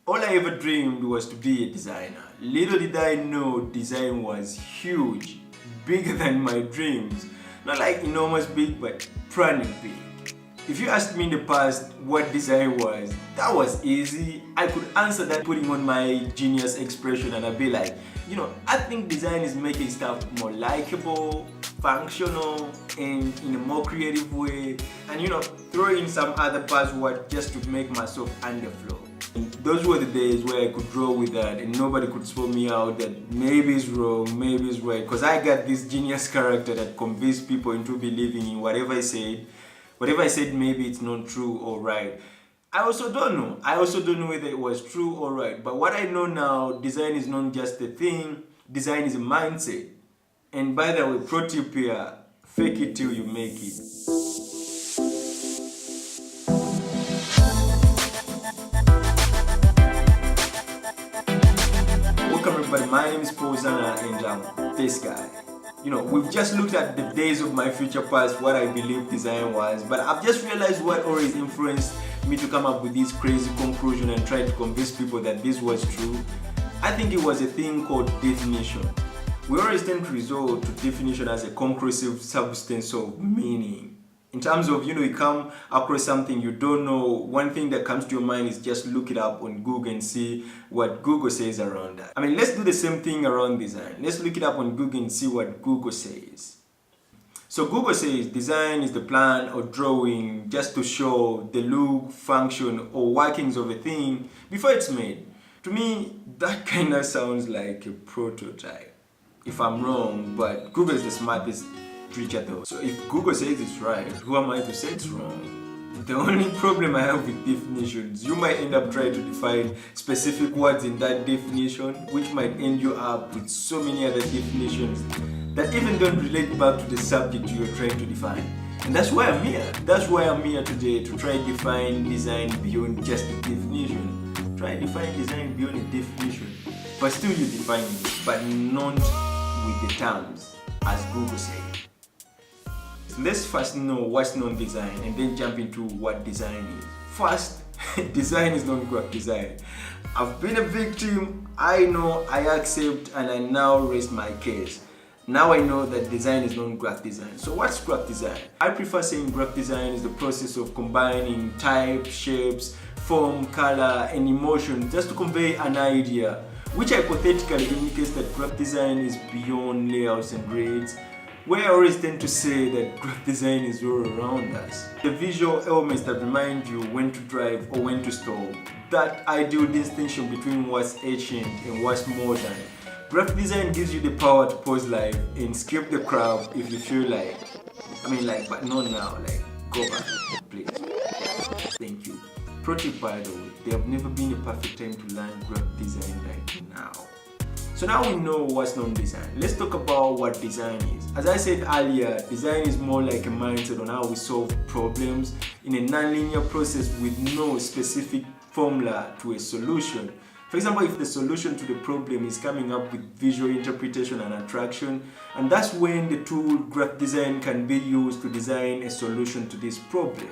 All I ever dreamed was to be a designer. Little did I know design was huge, bigger than my dreams. Not like enormous big, but planning big. If you asked me in the past what design was, that was easy. I could answer that putting on my genius expression and I'd be like, I think design is making stuff more likable, functional, and in a more creative way, and throw in some other buzzword just to make myself underflow. And those were the days where I could draw with that and nobody could throw me out that maybe it's wrong, maybe it's right, because I got this genius character that convinced people into believing in whatever I said. Whatever I said, maybe it's not true or right. I also don't know whether it was true or right. But what I know now, design is not just a thing, design is a mindset. And by the way, pro tip here, fake it till you make it. Welcome everybody, my name is Zana and I'm this guy. We've just looked at the days of my future past, what I believe design was, but I've just realized what always influenced me to come up with this crazy conclusion and try to convince people that this was true. I think it was a thing called definition. We always tend to resort to definition as a conclusive substance of meaning. In terms of, you come across something you don't know, one thing that comes to your mind is just look it up on Google and see what Google says around that. I mean, let's do the same thing around design. Let's look it up on Google and see what Google says. So Google says design is the plan or drawing just to show the look, function, or workings of a thing before it's made. To me, that kind of sounds like a prototype. If I'm wrong, but Google is the smartest creature though. So if Google says it's right, who am I to say it's wrong? The only problem I have with definitions, you might end up trying to define specific words in that definition, which might end you up with so many other definitions that even don't relate back to the subject you're trying to define. And that's why I'm here. That's why I'm here today, to try to define design beyond just a definition. Try to define design beyond a definition. But still you define it, but not with the terms as Google said. Let's first know what's non-design and then jump into what design is. First, design is not graphic design. I've been a victim, I know, I accept, and I now rest my case. Now I know that design is not graphic design. So what's graphic design? I prefer saying graphic design is the process of combining type, shapes, form, color, and emotion just to convey an idea, which hypothetically indicates that graphic design is beyond layouts and grids, where I always tend to say that graphic design is all around us. The visual elements that remind you when to drive or when to stop. That ideal distinction between what's ancient and what's modern. Graphic design gives you the power to pause life and skip the crowd if you feel like. But not now, go back, please. Thank you. Pro tip by the way, there have never been a perfect time to learn graphic design like now. So now we know what's non-design. Let's talk about what design is. As I said earlier, design is more like a mindset on how we solve problems in a non-linear process with no specific formula to a solution. For example, if the solution to the problem is coming up with visual interpretation and attraction, and that's when the tool graphic design can be used to design a solution to this problem.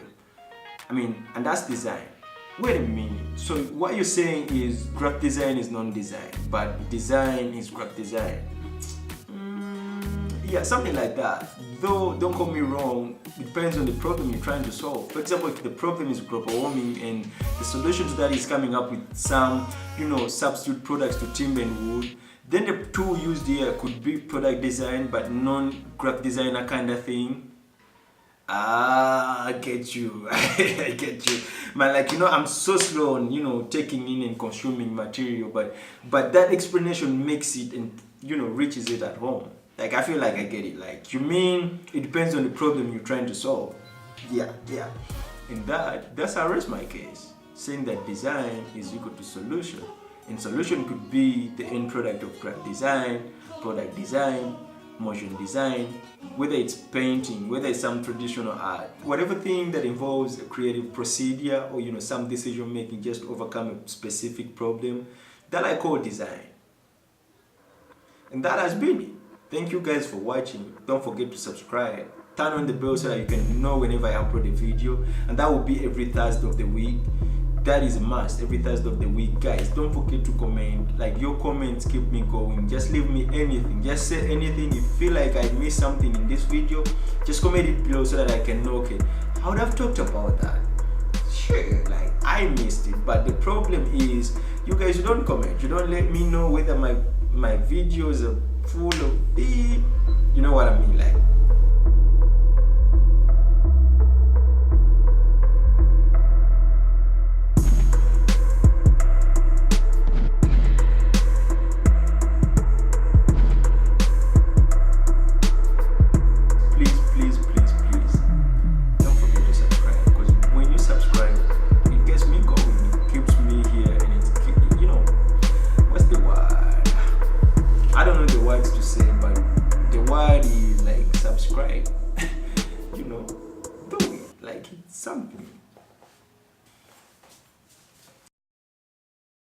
And that's design. Wait a minute, so what you're saying is graphic design is non-design, but design is graphic design. Yeah, something like that. Though, don't call me wrong, it depends on the problem you're trying to solve. For example, if the problem is global warming and the solution to that is coming up with some, substitute products to timber and wood, then the tool used here could be product design, but non-graphic designer kind of thing. I get you. I get you. Man, I'm so slow on, taking in and consuming material, but that explanation makes it and, reaches it at home. I feel like I get it. You mean it depends on the problem you're trying to solve? Yeah. And that's how I rest my case, saying that design is equal to solution. And solution could be the end product of graphic design, product design, motion design, whether it's painting, whether it's some traditional art, whatever thing that involves a creative procedure or some decision making just to overcome a specific problem, that I call design. And that has been it. Thank you guys for watching. Don't forget to subscribe, turn on the bell so that you can know whenever I upload a video, and that will be every Thursday of the week. that is a must every Thursday of the week. Guys, don't forget to comment. Like, your comments keep me going. Just leave me anything, just say anything. If you feel like I missed something in this video, just comment it below so that I can know, okay, I would have talked about that. Sure, like I missed it. But the problem is, you guys, you don't comment, you don't let me know whether my videos are full of beep. You know what I mean? Like,